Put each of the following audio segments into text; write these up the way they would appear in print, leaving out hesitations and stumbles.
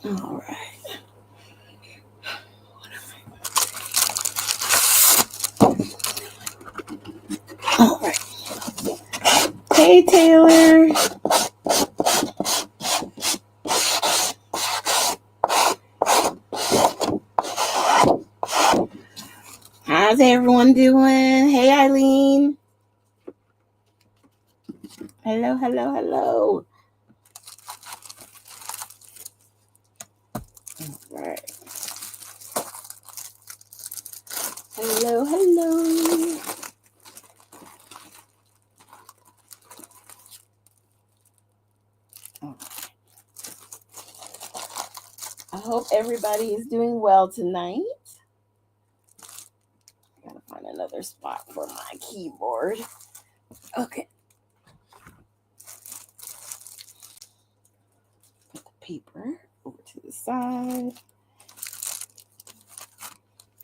All right. All right. Hey, Taylor. How's everyone doing? Hey, Eileen. Hello, hello, hello. All right. Hello, hello. I hope everybody is doing well tonight. I gotta find another spot for my keyboard. Okay. Put the paper over to the side.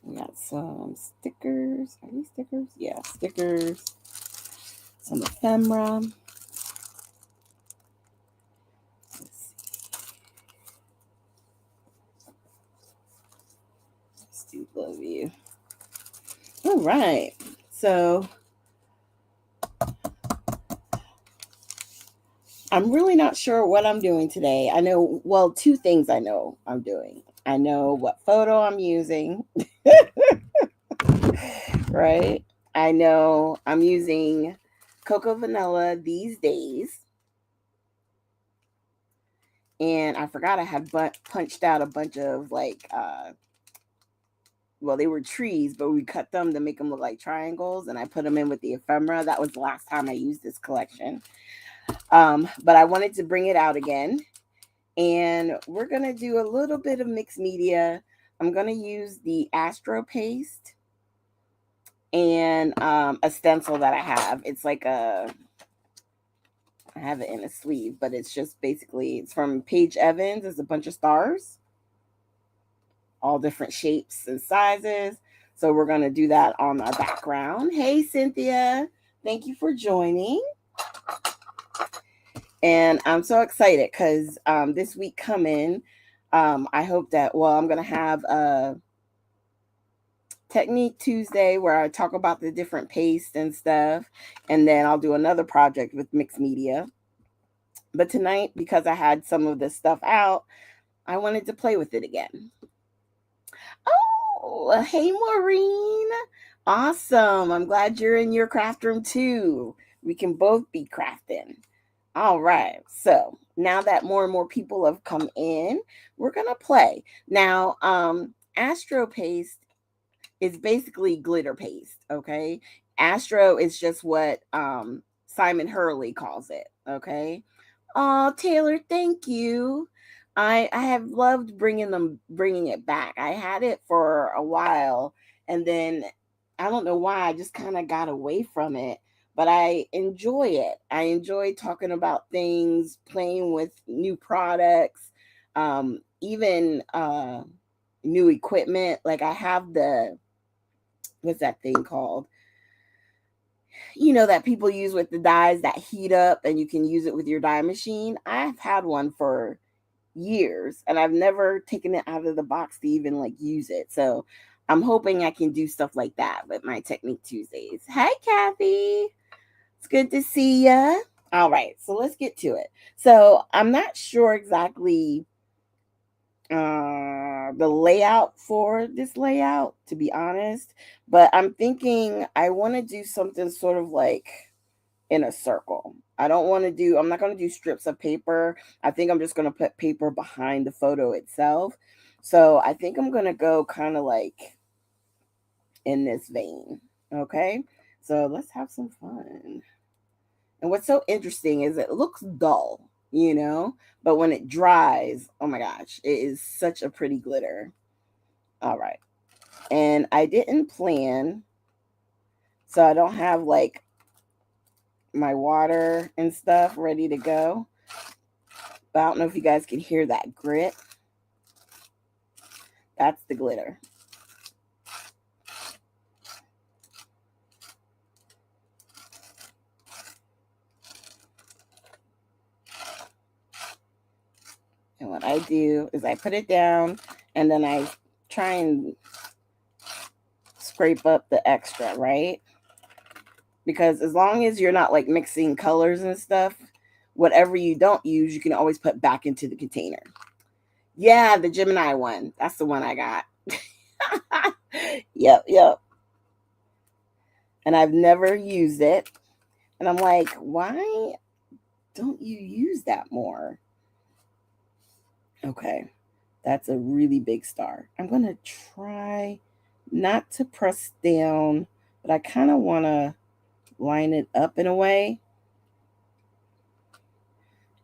We got some stickers. Are these stickers? Yeah, stickers. Some ephemera. Let's do love you. All right. So I'm really not sure what I'm doing today. I know, well, two things I know I'm doing. I know what photo I'm using, right? I know I'm using Cocoa Vanilla these days. And I forgot I had punched out a bunch of well, they were trees, but we cut them to make them look like triangles, and I put them in with the ephemera. That was the last time I used this collection. But I wanted to bring it out again, and we're gonna do a little bit of mixed media. I'm gonna use the Astro paste and a stencil that I have. It's like I have it in a sleeve, but it's just basically it's from Paige Evans. It's a bunch of stars, all different shapes and sizes. So we're going to do that on our background. Hey, Cynthia. Thank you for joining. And I'm so excited because this week coming, I hope that, well, I'm going to have a Technique Tuesday where I talk about the different pastes and stuff. And then I'll do another project with mixed media. But tonight, because I had some of this stuff out, I wanted to play with it again. Oh, hey, Maureen. Awesome. I'm glad you're in your craft room too. We can both be crafting. All right. So now that more and more people have come in, we're going to play. Now, Astro Paste is basically glitter paste. Okay. Astro is just what Simon Hurley calls it. Okay. Oh, Taylor, thank you. I have loved bringing it back. I had it for a while, and then I don't know why I just kind of got away from it, but I enjoy it. I enjoy talking about things, playing with new products, even new equipment. Like I have the what's that thing called? That people use with the dyes that heat up and you can use it with your dye machine. I've had one for years and I've never taken it out of the box to even like use it. So I'm hoping I can do stuff like that with my Technique Tuesdays. Hi, Kathy. It's good to see ya. All right, so let's get to it. So I'm not sure exactly the layout for this layout, to be honest, but I'm thinking I want to do something sort of like in a circle. I'm not going to do strips of paper. I think I'm just going to put paper behind the photo itself. So I think I'm going to go kind of like in this vein. Okay. So let's have some fun. And what's so interesting is it looks dull, but when it dries, oh my gosh, it is such a pretty glitter. All right. And I didn't plan, so I don't have like my water and stuff ready to go. But I don't know if you guys can hear that grit. That's the glitter. And what I do is I put it down and then I try and scrape up the extra, right? Because as long as you're not like mixing colors and stuff, whatever you don't use, you can always put back into the container. Yeah, the Gemini one. That's the one I got. Yep. And I've never used it. And I'm like, why don't you use that more? Okay. That's a really big star. I'm going to try not to press down, but I kind of want to line it up in a way.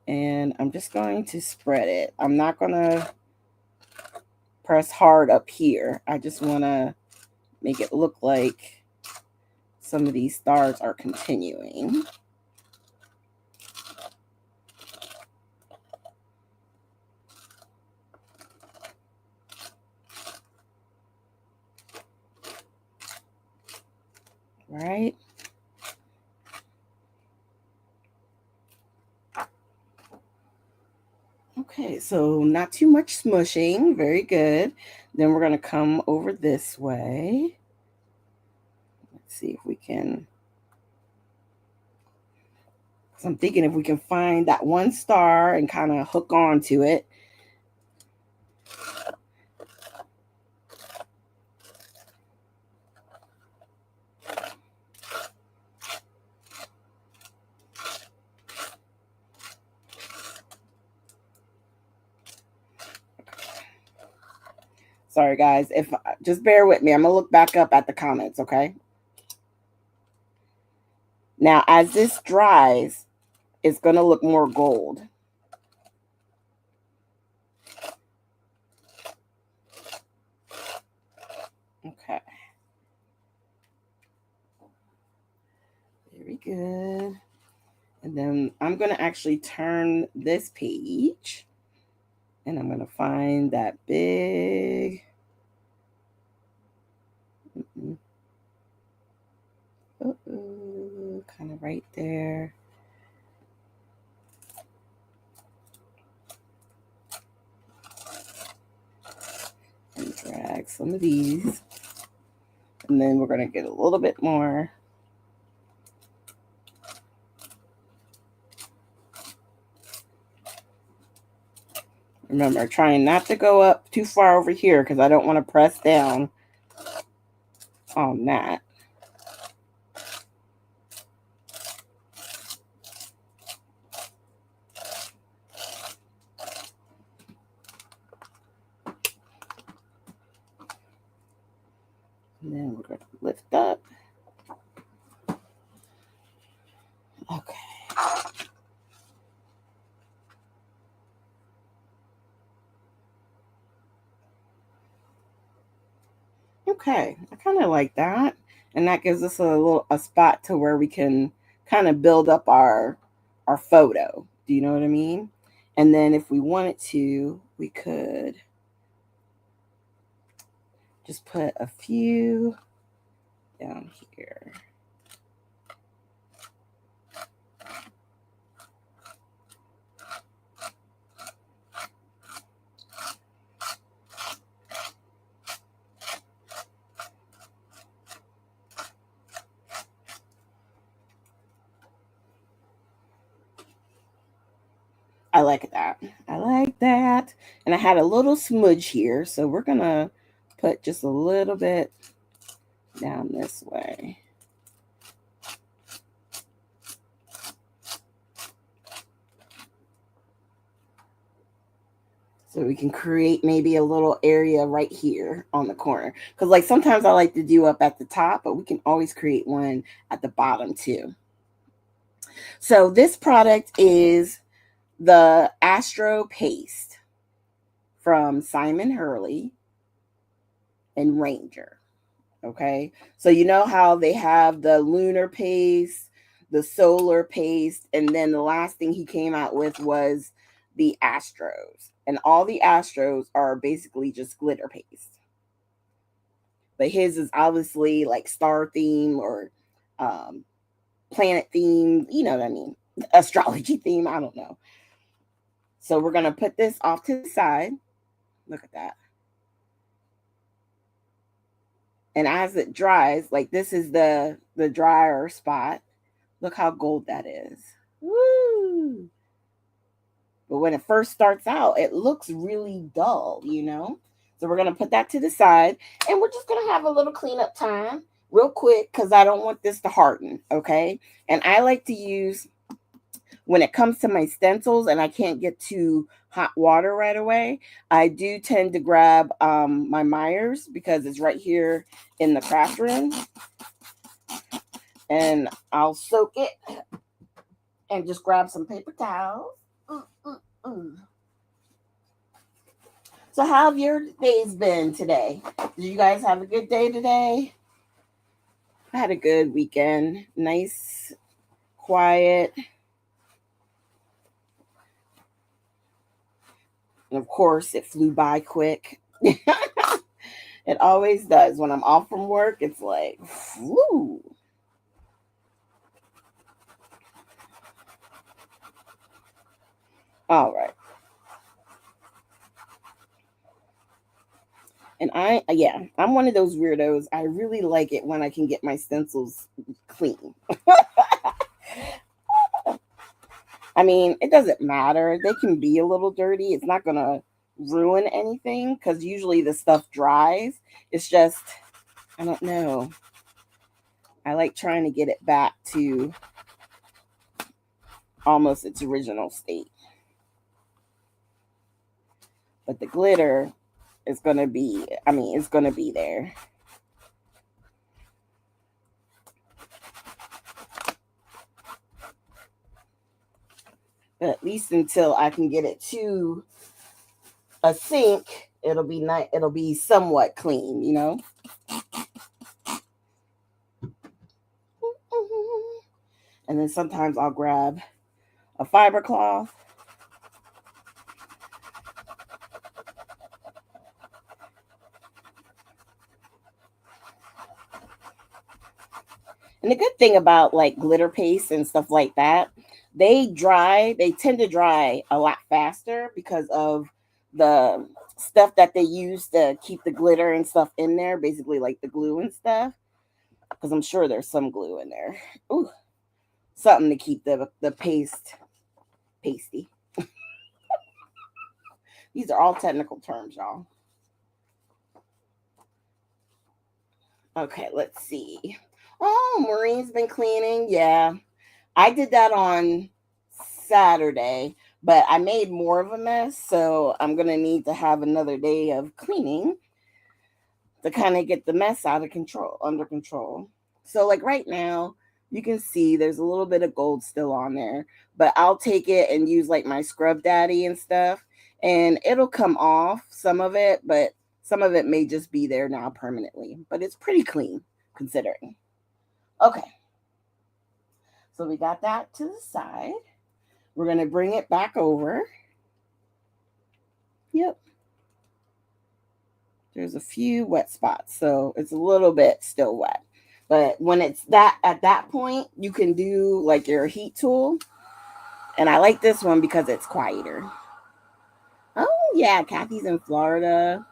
And I'm just going to spread it. I'm not going to press hard up here. I just want to make it look like some of these stars are continuing. Right? Okay, so not too much smushing. Very good. Then we're going to come over this way. Let's see if we can. So I'm thinking if we can find that one star and kind of hook on to it. Sorry, guys. If just bear with me. I'm going to look back up at the comments, okay? Now, as this dries, it's going to look more gold. Okay. Very good. And then I'm going to actually turn this page. And I'm going to find that big... kind of right there. And drag some of these. And then we're going to get a little bit more. Remember, trying not to go up too far over here because I don't want to press down on that. And then we're going to lift up. Okay. Okay, I kind of like that. And that gives us a spot to where we can kind of build up our photo. Do you know what I mean? And then if we wanted to, we could just put a few down here. I like that. I like that. And I had a little smudge here, so we're going to put just a little bit down this way. So we can create maybe a little area right here on the corner. Because like sometimes I like to do up at the top, but we can always create one at the bottom too. So this product is the Astro Paste from Simon Hurley and Ranger. Okay, so you know how they have the lunar paste, the solar paste, and then the last thing he came out with was the Astros. And all the Astros are basically just glitter paste. But his is obviously like star theme or planet theme, you know what I mean? Astrology theme, I don't know. So we're going to put this off to the side. Look at that. And as it dries, like this is the drier spot. Look how gold that is. Woo! But when it first starts out, it looks really dull, you know? So we're going to put that to the side. And we're just going to have a little cleanup time real quick because I don't want this to harden, okay? And I like to use, when it comes to my stencils and I can't get to hot water right away, I do tend to grab my Myers because it's right here in the craft room. And I'll soak it and just grab some paper towels. So how have your days been today? Did you guys have a good day today? I had a good weekend. Nice, quiet. And of course, it flew by quick. It always does. When I'm off from work, it's like, whoo. All right. And I'm one of those weirdos. I really like it when I can get my stencils clean. I mean, it doesn't matter. They can be a little dirty. It's not going to ruin anything because usually the stuff dries. It's just, I don't know. I like trying to get it back to almost its original state. But the glitter is going to be, it's going to be there. But at least until I can get it to a sink, it'll be nice. It'll be somewhat clean, you know. And then sometimes I'll grab a fiber cloth. And the good thing about like glitter paste and stuff like that, they tend to dry a lot faster because of the stuff that they use to keep the glitter and stuff in there, basically like the glue and stuff. Because I'm sure there's some glue in there. Ooh, something to keep the paste pasty. These are all technical terms, y'all. Okay, let's see. Oh, Maureen's been cleaning. Yeah, I did that on Saturday, but I made more of a mess, so I'm gonna need to have another day of cleaning to kind of get the mess under control. So like right now, you can see there's a little bit of gold still on there, but I'll take it and use like my scrub daddy and stuff, and it'll come off some of it, but some of it may just be there now permanently. But it's pretty clean considering. Okay, so we got that to the side. We're gonna bring it back over. Yep. There's a few wet spots, so it's a little bit still wet. But when it's that at that point, you can do like your heat tool. And I like this one because it's quieter. Oh yeah, Kathy's in Florida.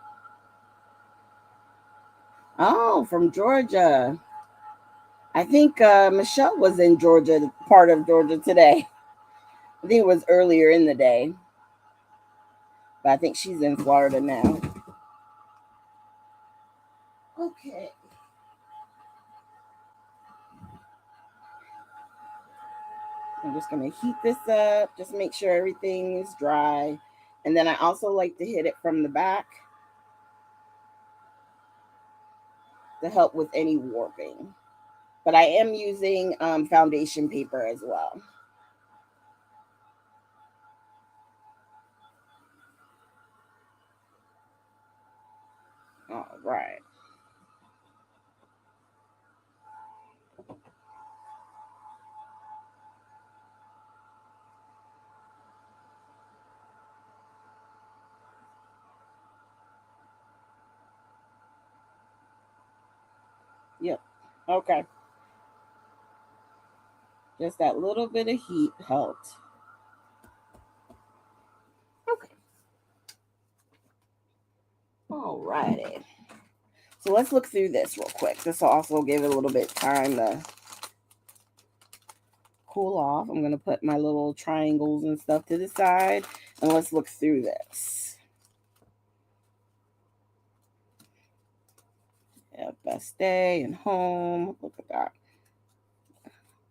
Oh, from Georgia. I think Michelle was in Georgia, part of Georgia today. I think it was earlier in the day. But I think she's in Florida now. Okay. I'm just going to heat this up, just make sure everything is dry. And then I also like to hit it from the back to help with any warping. But I am using foundation paper as well. All right. Yep. Okay. Just that little bit of heat helped. All righty. So let's look through this real quick. This will also give it a little bit time to cool off. I'm going to put my little triangles and stuff to the side, and let's look through this. Yeah, best day and home. Look at that.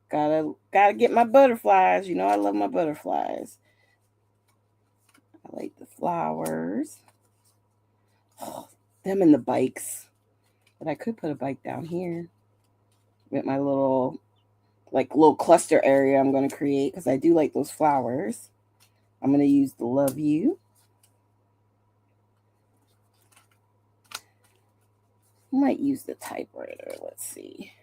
Gotta get my butterflies. You know I love my butterflies. I like the flowers. Oh, them and the bikes. But I could put a bike down here with my little cluster area I'm going to create because I do like those flowers. I'm going to use the love you. I might use the typewriter. Let's see.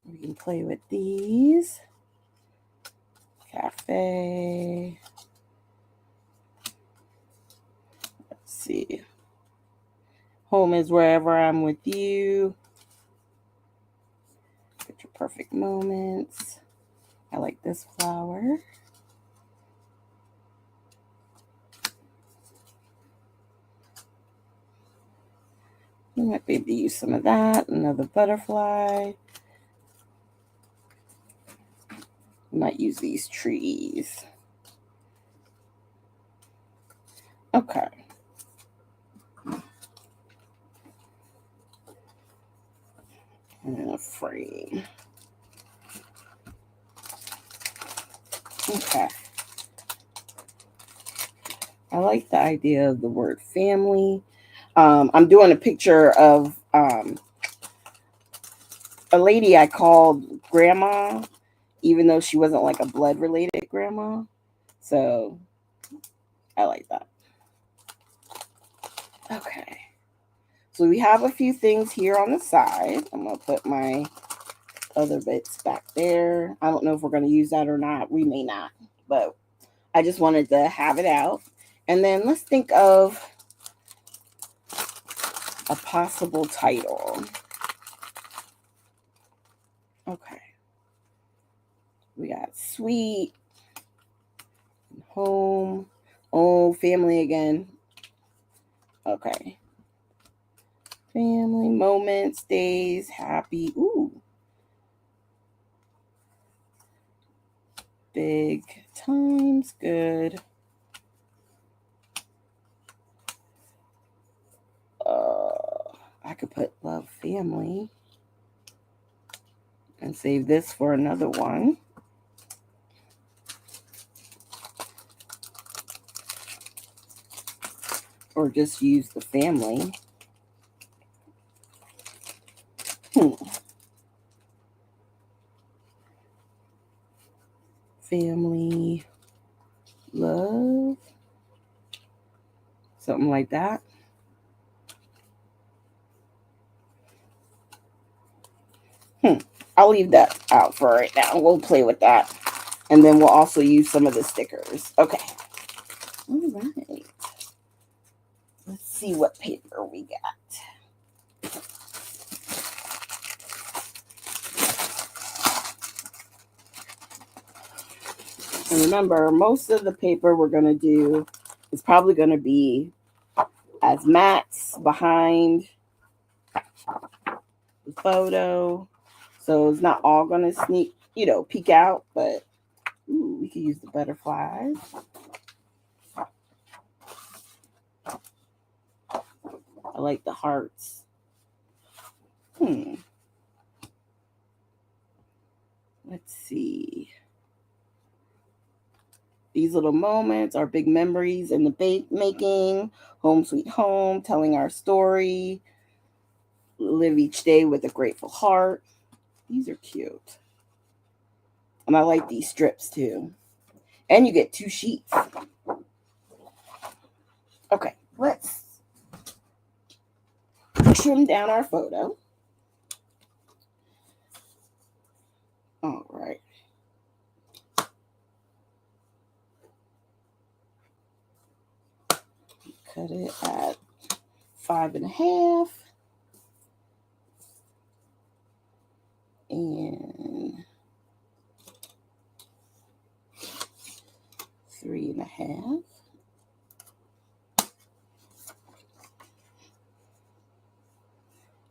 We can play with these. Cafe. Let's see. Home is wherever I'm with you. Get your perfect moments. I like this flower. You might be able to use some of that. Another butterfly. You might use these trees. Okay. And a frame. Okay. I like the idea of the word family. I'm doing a picture of a lady I called grandma, even though she wasn't like a blood related grandma. So I like that. Okay. So we have a few things here on the side. I'm going to put my other bits back there. I don't know if we're going to use that or not. We may not, but I just wanted to have it out. And then let's think of a possible title. Okay. We got sweet, home, oh, family again. Okay. Family, moments, days, happy. Ooh. Big times, good. I could put love, family, and save this for another one. Or just use the family. Family, love, something like that. I'll leave that out for right now. We'll play with that. And then we'll also use some of the stickers. Okay. All right. Let's see what paper we got. And remember, most of the paper we're going to do is probably going to be as mats behind the photo. So it's not all going to peek out, but ooh, we could use the butterflies. I like the hearts. Let's see. These little moments are big memories in the making. Home sweet home, telling our story. Live each day with a grateful heart. These are cute. And I like these strips too. And you get 2 sheets. Okay, let's trim down our photo. All right. Cut it at 5.5. And 3.5.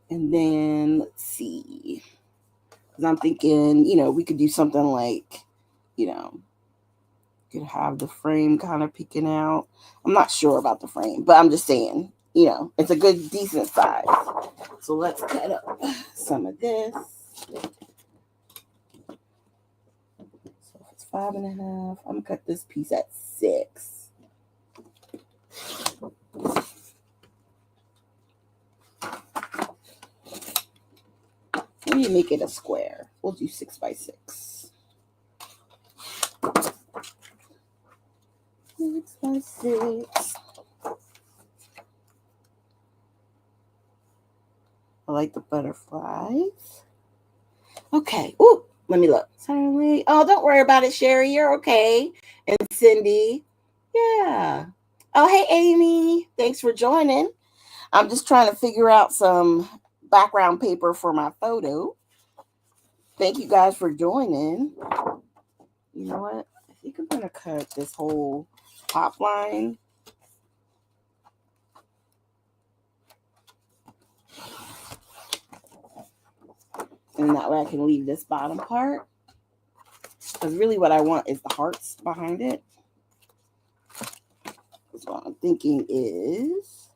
And then let's see. Because I'm thinking, we could do something like, could have the frame kind of peeking out. I'm not sure about the frame, but I'm just saying, it's a good, decent size. So let's cut up some of this. So if it's 5.5, I'm gonna cut this piece at 6. Maybe make it a square. We'll do 6 by 6. 6 by 6. I like the butterflies. Okay. Ooh, let me look. Sorry. Oh, don't worry about it, Sherry. You're okay. And Cindy. Yeah. Oh, hey, Amy. Thanks for joining. I'm just trying to figure out some background paper for my photo. Thank you guys for joining. You know what? I think I'm going to cut this whole top line. And that way I can leave this bottom part. Because really what I want is the hearts behind it. So what I'm thinking is,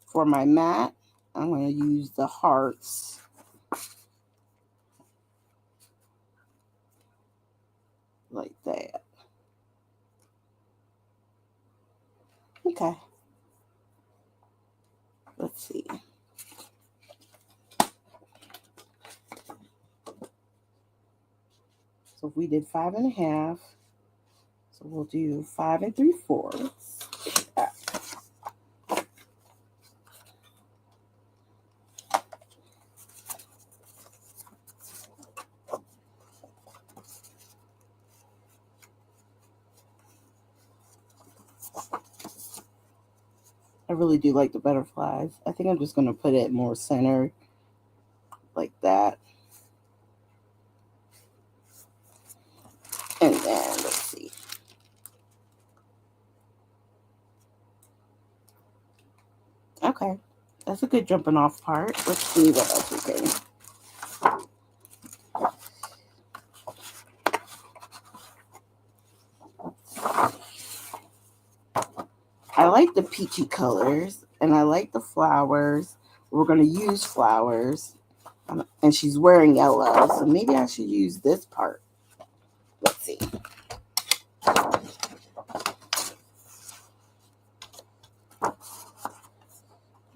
for my mat, I'm going to use the hearts. Like that. Okay. Let's see. So if we did 5.5, so we'll do 5 3/4. I really do like the butterflies. I think I'm just going to put it more center like that. And then let's see. Okay. That's a good jumping off part. Let's see what else we can. I like the peachy colors and I like the flowers. We're going to use flowers. And she's wearing yellow. So maybe I should use this part. Let's see.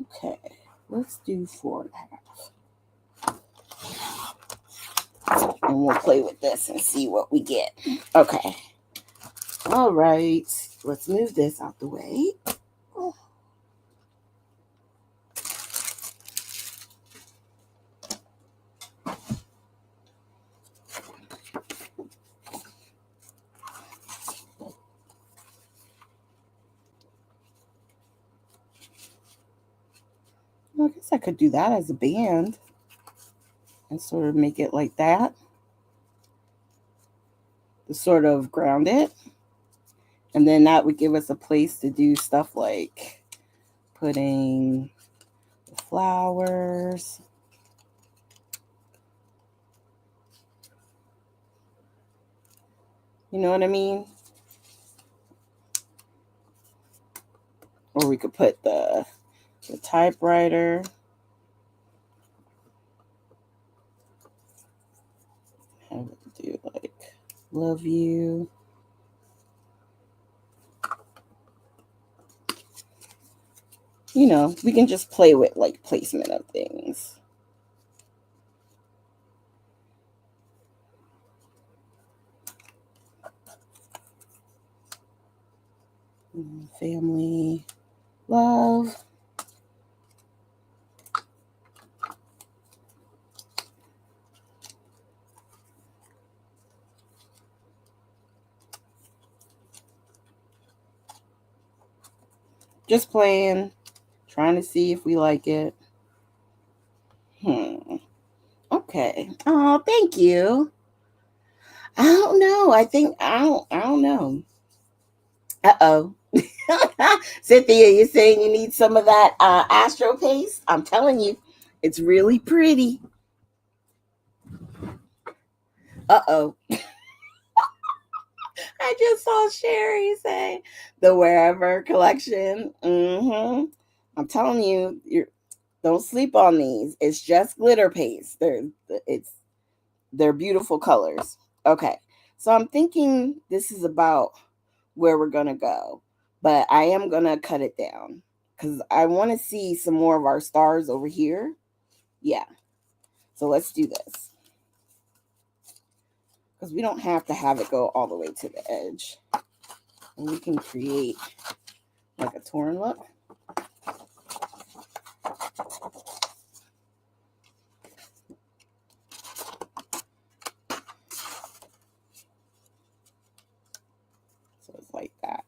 Okay. Let's do 4.5. And we'll play with this and see what we get. Okay. All right. Let's move this out the way. I guess I could do that as a band and sort of make it like that to sort of ground it. And then that would give us a place to do stuff like putting the flowers. You know what I mean? Or we could put the typewriter. Have it do like love you. You know, we can just play with like placement of things. Family, love. Just playing, trying to see if we like it. Okay. Oh, thank you. I don't know. I don't know. Uh-oh. Cynthia, you're saying you need some of that Astro paste? I'm telling you, it's really pretty. Uh-oh. I just saw Sherry say the Wherever collection. I'm telling you, you don't sleep on these. It's just glitter paste. They're beautiful colors. Okay. So I'm thinking this is about where we're gonna go. But I am gonna cut it down because I want to see some more of our stars over here. Yeah. So let's do this. Because we don't have to have it go all the way to the edge. And we can create like a torn look. So it's like that.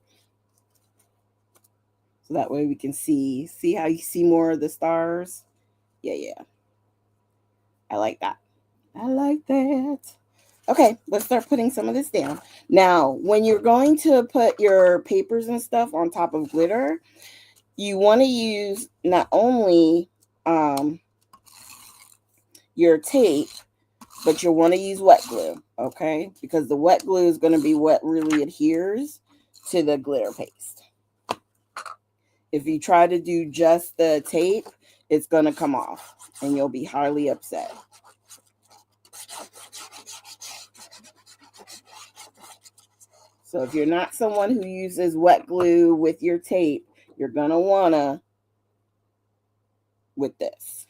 So that way we can see how you see more of the stars. Yeah. I like that. I like that. Okay, let's start putting some of this down. Now, when you're going to put your papers and stuff on top of glitter, you want to use not only your tape, but you'll want to use wet glue, okay? Because the wet glue is going to be what really adheres to the glitter paste. If you try to do just the tape, it's going to come off and you'll be highly upset. So if you're not someone who uses wet glue with your tape, you're going to want to with this.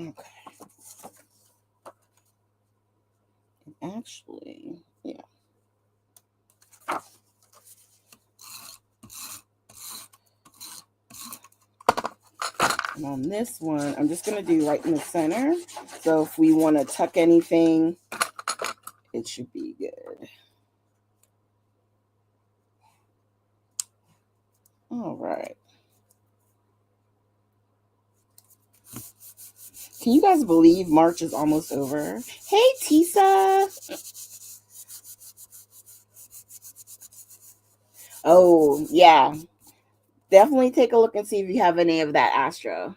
Okay. Actually, yeah. And on this one, I'm just going to do right in the center. So if we want to tuck anything, it should be good. All right. Can you guys believe March is almost over? Hey, Tisa. Oh, yeah. Definitely take a look and see if you have any of that Astro.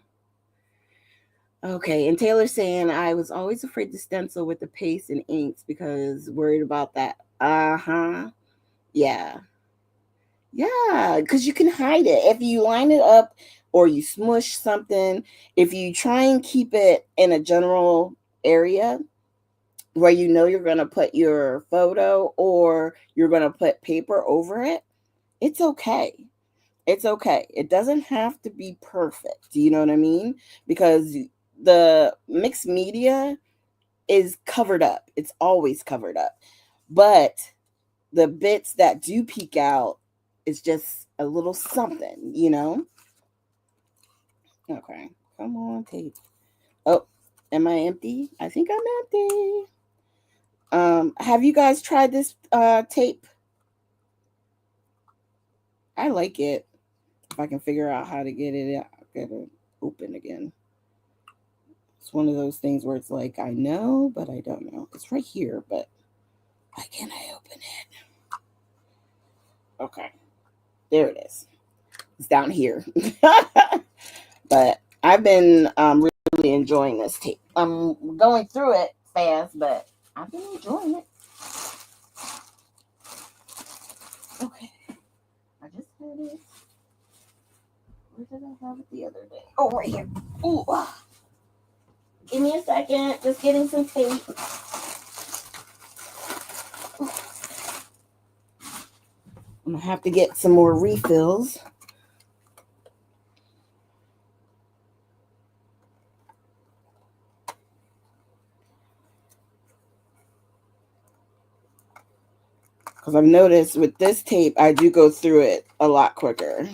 Okay, and Taylor's saying, I was always afraid to stencil with the paste and inks because worried about that. Uh-huh. Yeah. Yeah, because you can hide it. If you line it up or you smush something, if you try and keep it in a general area where you know you're going to put your photo or you're going to put paper over it, it's okay. It's okay. It doesn't have to be perfect. Do you know what I mean? Because the mixed media is covered up. It's always covered up. But the bits that do peek out is just a little something, you know? Okay. Come on, tape. Oh, am I empty? I think I'm empty. Have you guys tried this tape? I like it. If I can figure out how to get it open again. It's one of those things where it's like I know, but I don't know. It's right here, but why can't I open it? Okay. There it is. It's down here. But I've been really enjoying this tape. I'm going through it fast, but I've been enjoying it. Okay. I just had it. Where did I have it the other day? Oh, right here. Ooh. Give me a second. Just getting some tape. I'm going to have to get some more refills. Because I've noticed with this tape, I do go through it a lot quicker.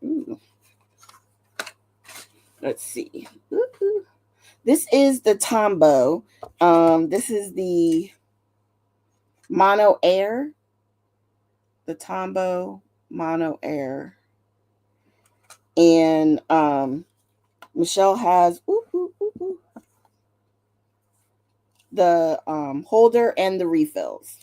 Ooh. Let's see. Ooh. This is the Tombow. This is the Mono Air. The Tombow Mono Air. And Michelle has the holder and the refills.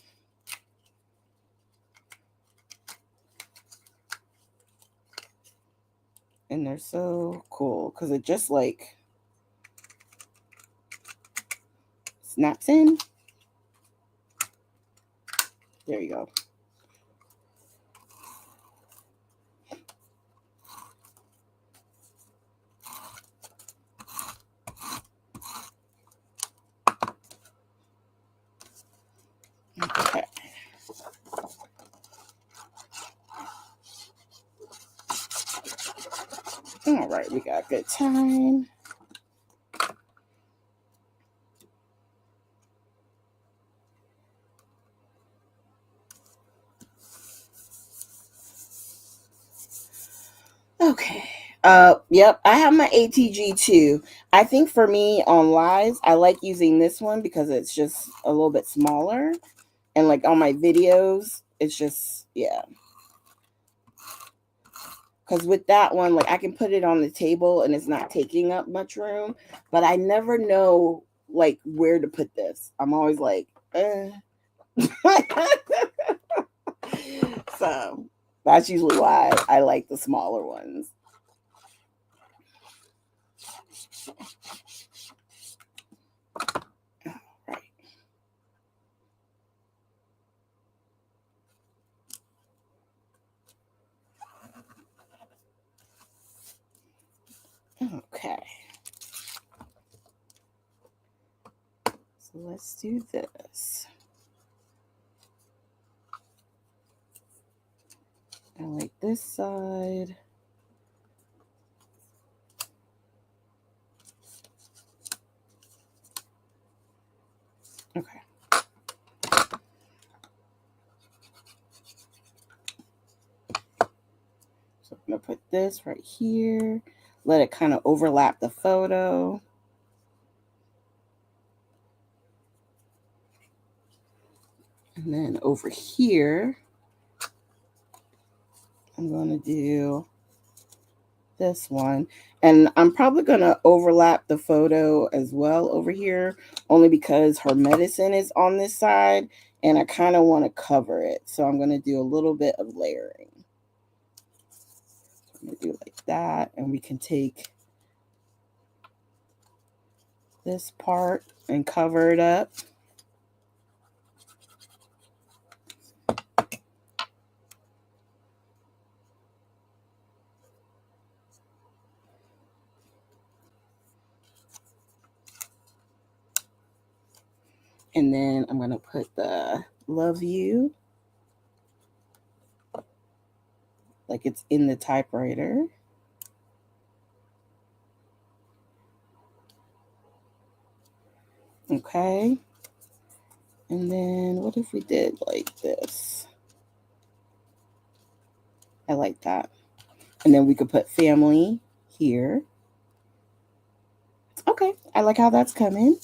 And they're so cool because it just like snaps in. There you go. Okay. All right, we got good time. Okay. Yep, I have my ATG too. I think for me on lives, I like using this one because it's just a little bit smaller. And like on my videos, it's just, yeah. Because with that one, like I can put it on the table and it's not taking up much room, but I never know like where to put this. I'm always like, So that's usually why I like the smaller ones. Right. Okay. So let's do this. I like this side. Okay. So I'm going to put this right here. Let it kind of overlap the photo. And then over here, I'm going to do this one. And I'm probably going to overlap the photo as well over here, only because her medicine is on this side and I kind of want to cover it. So I'm going to do a little bit of layering. I'm going to do it like that. And we can take this part and cover it up. And then I'm going to put the love you like it's in the typewriter. Okay. And then what if we did like this? I like that. And then we could put family here. Okay. I like how that's coming.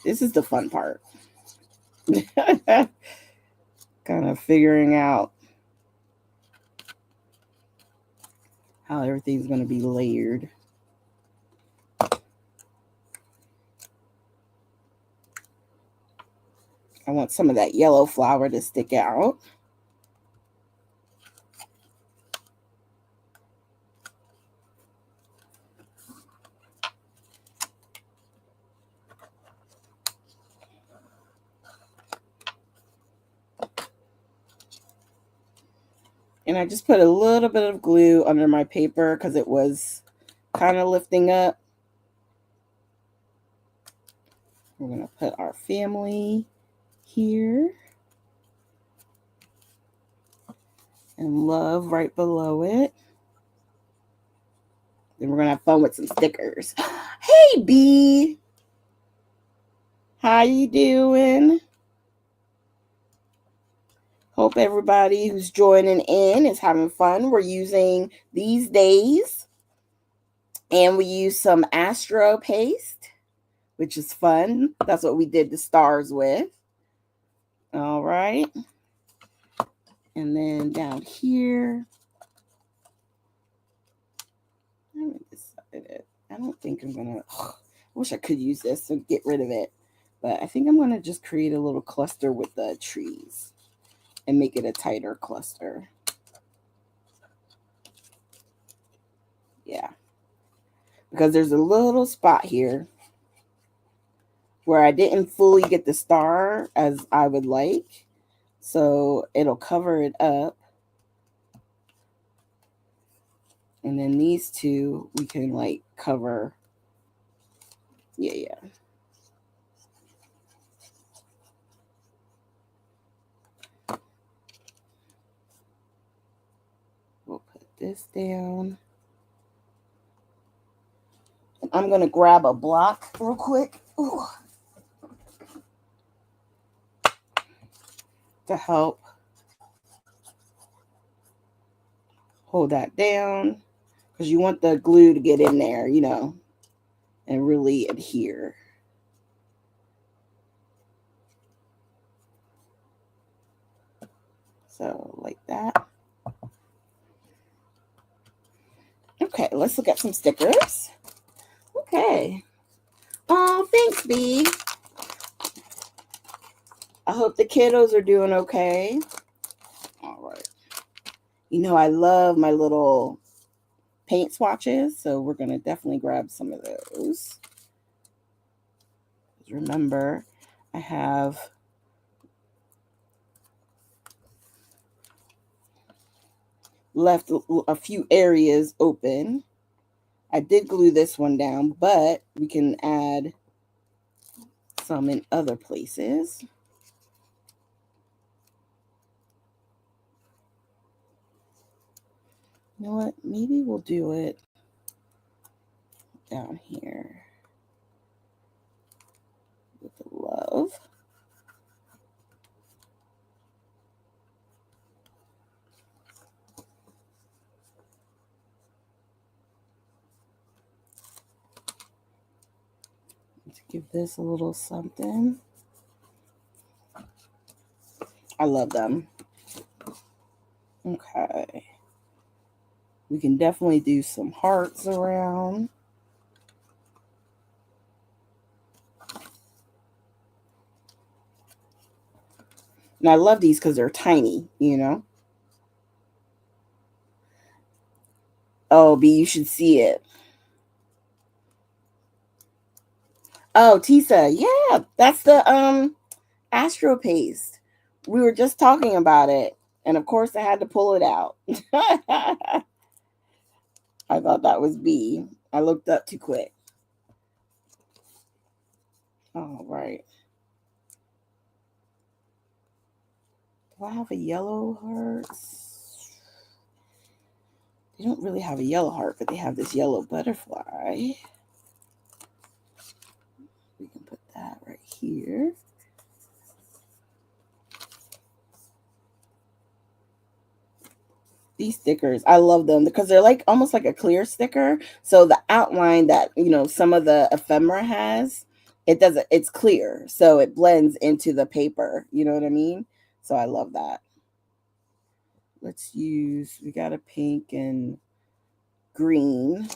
This is the fun part. Kind of figuring out how everything's going to be layered. I want some of that yellow flower to stick out. And I just put a little bit of glue under my paper because it was kind of lifting up. We're going to put our family here. And love right below it. Then we're going to have fun with some stickers. Hey, B. How you doing? Hope everybody who's joining in is having fun. We're using these days. And we use some Astro paste, which is fun. That's what we did the stars with. All right. And then down here, I don't think I'm gonna. I wish I could use this to get rid of it, but I think I'm gonna just create a little cluster with the trees and make it a tighter cluster. Yeah, because there's a little spot here where I didn't fully get the star as I would like, so it'll cover it up. And then these two we can like cover. Yeah. We'll put this down. And I'm going to grab a block real quick. Ooh. To help hold that down, because you want the glue to get in there, and really adhere. So like that. Okay, let's look at some stickers. Okay. Oh, thanks, B. I hope the kiddos are doing okay. All right. I love my little paint swatches, so we're going to definitely grab some of those. Remember, I have left a few areas open. I did glue this one down, but we can add some in other places. You know what? Maybe we'll do it down here with the love. Let's give this a little something. I love them. Okay. We can definitely do some hearts around. And I love these because they're tiny, Oh, B, you should see it. Oh, Tisa, yeah, that's the Astro paste. We were just talking about it, and of course I had to pull it out. I thought that was B. I looked up too quick. All right. Do I have a yellow heart? They don't really have a yellow heart, but they have this yellow butterfly. We can put that right here. These stickers, I love them because they're like almost like a clear sticker. So the outline that, some of the ephemera has, it's clear. So it blends into the paper. You know what I mean? So I love that. We got a pink and green.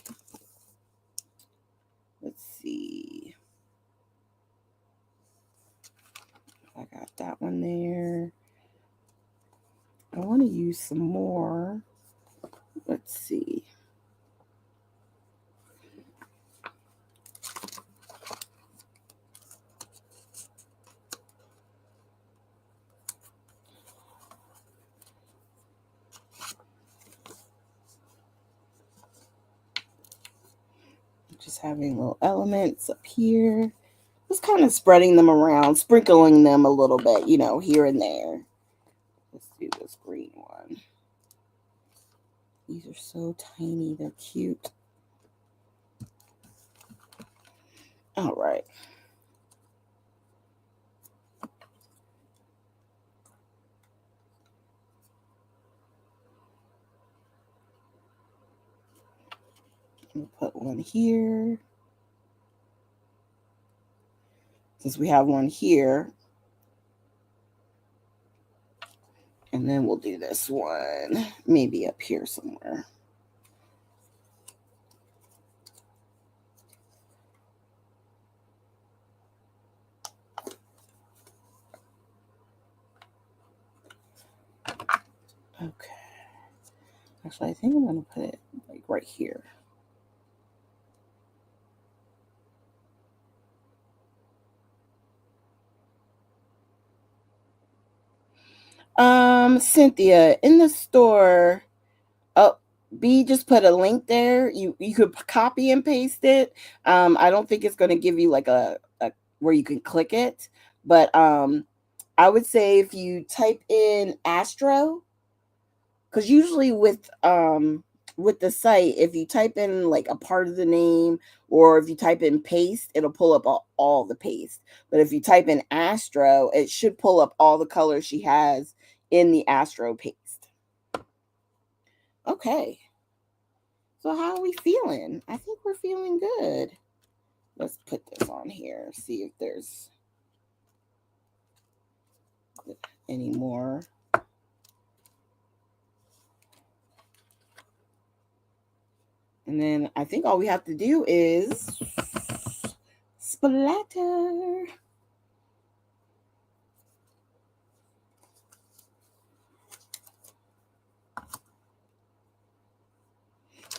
Let's see. I got that one there. I want to use some more. Let's see. Just having little elements up here. Just kind of spreading them around, sprinkling them a little bit, here and there. Let's do this green one. These are so tiny. They're cute. All right. We'll put one here. Since we have one here. And then we'll do this one maybe up here somewhere. Okay. Actually, I think I'm going to put it like right here. Cynthia, in the store, oh, B just put a link there. You could copy and paste it. I don't think it's going to give you like a where you can click it, but I would say if you type in Astro, because usually with the site, if you type in like a part of the name or if you type in paste, it'll pull up all the paste. But if you type in Astro, it should pull up all the colors she has in the Astro paste. Okay. So how are we feeling? I think we're feeling good. Let's put this on here, see if there's any more. And then I think all we have to do is splatter.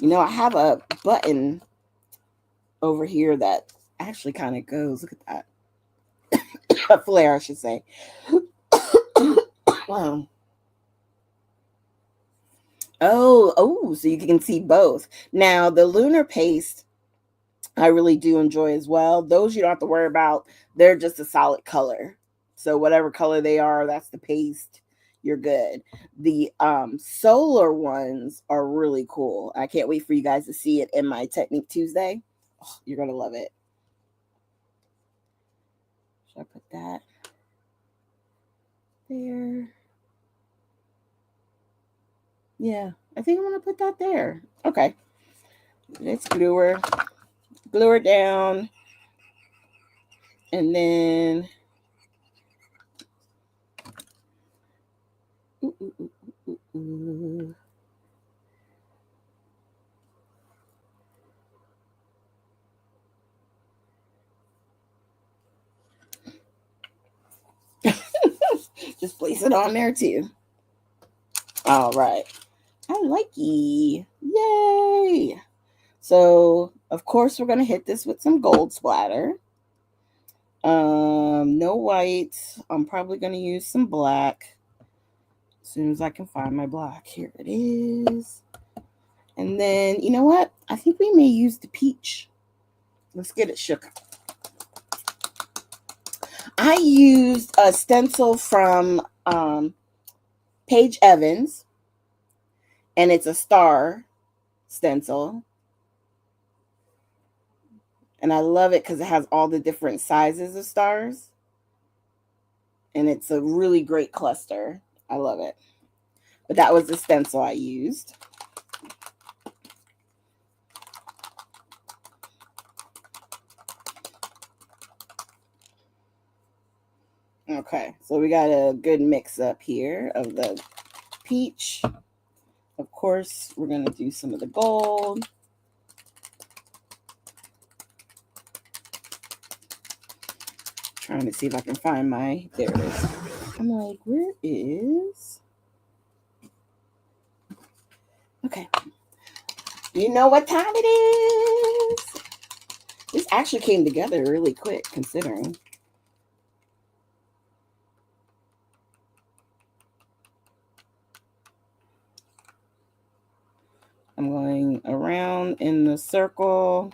You know, I have a button over here that actually kind of goes. Look at that. A flare, I should say. Wow. Oh, so you can see both. Now, the lunar paste, I really do enjoy as well. Those you don't have to worry about. They're just a solid color. So whatever color they are, that's the paste. You're good. The solar ones are really cool. I can't wait for you guys to see it in my Technique Tuesday. Oh, you're going to love it. Should I put that there? Yeah, I think I'm going to put that there. Okay. Let's glue her down. And then just place it on there too. All right. I like ye. Yay. So, of course, we're going to hit this with some gold splatter. No white. I'm probably going to use some black. As soon as I can find my black. Here it is. And then, you know what? I think we may use the peach. Let's get it shook. I used a stencil from Paige Evans, and it's a star stencil. And I love it because it has all the different sizes of stars. And it's a really great cluster. I love it. But that was the stencil I used. Okay, so we got a good mix up here of the peach. Of course, we're going to do some of the gold. Trying to see if I can find my, there it is. I'm like, where is, okay. You know what time it is? This actually came together really quick considering. I'm going around in the circle,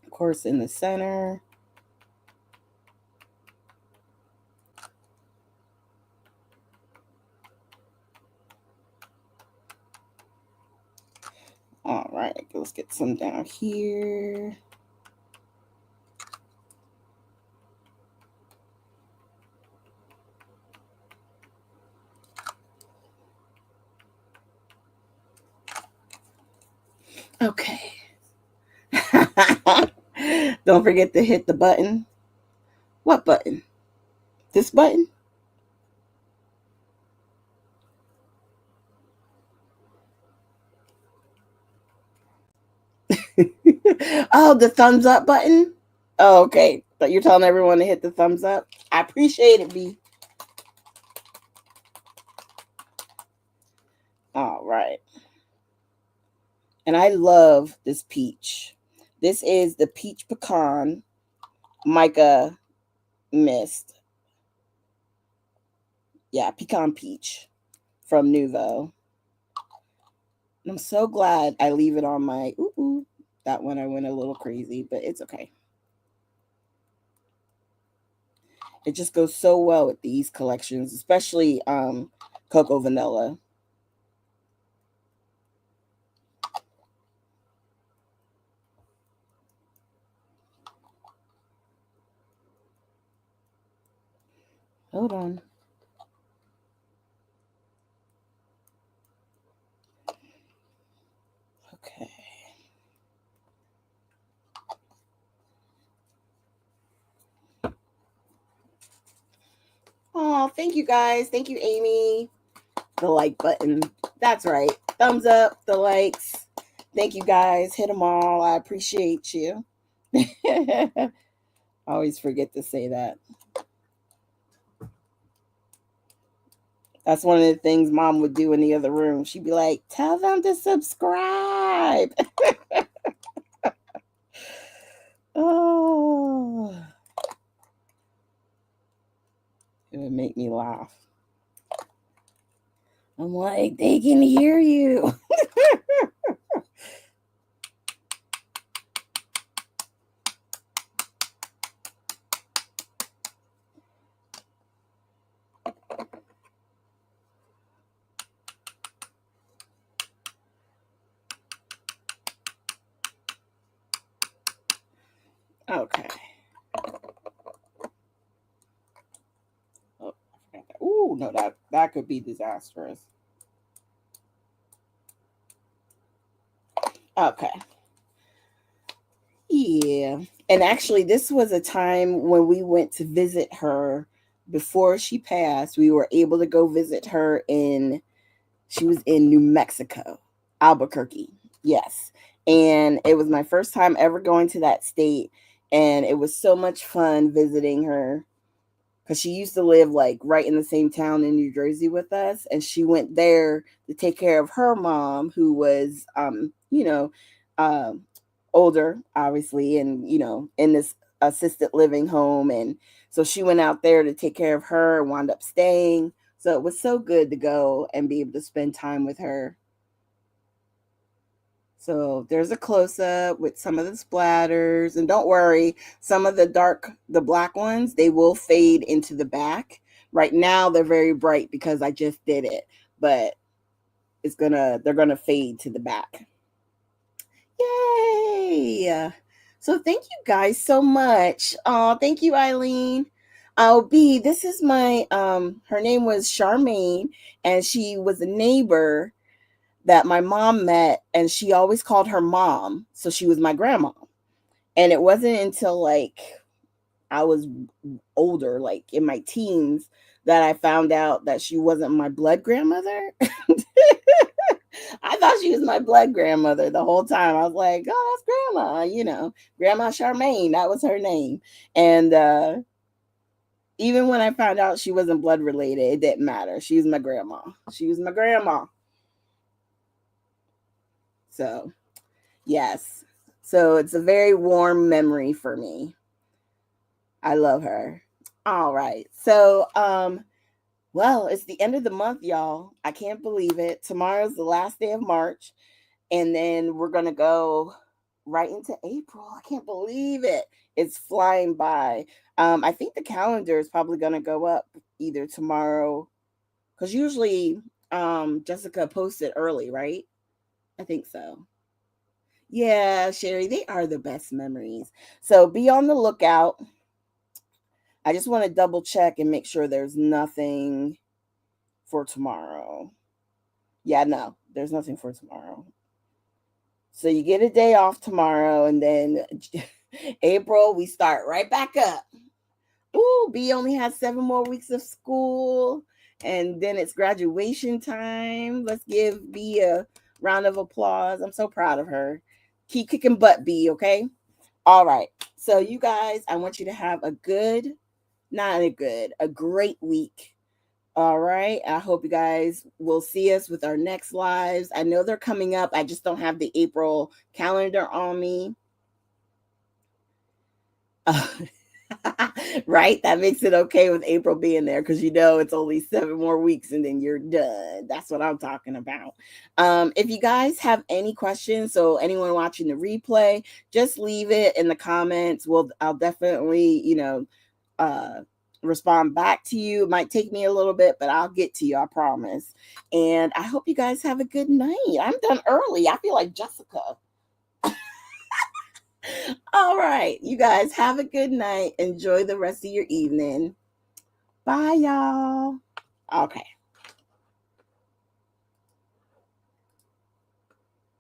of course, in the center. All right, let's get some down here. Okay. Don't forget to hit the button. What button? This button? Oh, the thumbs up button? Oh, okay. But you're telling everyone to hit the thumbs up? I appreciate it, B. All right. And I love this peach. This is the peach pecan mica mist. Yeah, pecan peach from Nuvo. And I'm so glad I leave it on my that one I went a little crazy, but it's okay. It just goes so well with these collections, especially cocoa vanilla. Hold on. Okay. Oh, thank you guys. Thank you, Amy. The like button. That's right. Thumbs up, the likes. Thank you guys. Hit them all. I appreciate you. I always forget to say that. That's one of the things mom would do in the other room. She'd be like, tell them to subscribe. Oh, it would make me laugh. I'm like, they can hear you. Okay. Oh, ooh, no, that could be disastrous. Okay. Yeah. And actually, this was a time when we went to visit her before she passed. We were able to go visit her she was in New Mexico, Albuquerque. Yes. And it was my first time ever going to that state. And it was so much fun visiting her because she used to live like right in the same town in New Jersey with us, and she went there to take care of her mom, who was, um, older, obviously, and in this assisted living home, and so she went out there to take care of her and wound up staying. So it was so good to go and be able to spend time with her. So there's a close up with some of the splatters. And don't worry, some of the black ones, they will fade into the back. Right now, they're very bright because I just did it, but they're gonna fade to the back. Yay! So thank you guys so much. Oh, thank you, Eileen. Oh, B, this is her name was Charmaine, and she was a neighbor that my mom met, and she always called her mom, so she was my grandma. And it wasn't until like I was older, like in my teens, that I found out that she wasn't my blood grandmother. I thought she was my blood grandmother the whole time. I was like, oh, that's grandma, Grandma Charmaine, that was her name. And even when I found out she wasn't blood related, it didn't matter. She was my grandma. She was my grandma. So yes. So it's a very warm memory for me. I love her. All right. So, well, it's the end of the month, y'all. I can't believe it. Tomorrow's the last day of March, and then we're going to go right into April. I can't believe it. It's flying by. I think the calendar is probably going to go up either tomorrow, because usually Jessica posts it early, right? I think so. Yeah, Sherry, they are the best memories. So be on the lookout. I just want to double check and make sure there's nothing for tomorrow. Yeah, no, there's nothing for tomorrow. So you get a day off tomorrow, and then April, we start right back up. Ooh, B only has 7 more weeks of school, and then it's graduation time. Let's give B a round of applause. I'm so proud of her. Keep kicking butt, B, okay? All right. So, you guys, I want you to have a great week. All right. I hope you guys will see us with our next lives. I know they're coming up. I just don't have the April calendar on me. Right? That makes it okay with April being there because you know it's only 7 more weeks and then you're done. That's what I'm talking about. If you guys have any questions, so anyone watching the replay, just leave it in the comments. I'll definitely, uh respond back to you. It might take me a little bit, but I'll get to you, I promise. And I hope you guys have a good night. I'm done early. I feel like Jessica. All right. You guys have a good night. Enjoy the rest of your evening. Bye, y'all. Okay.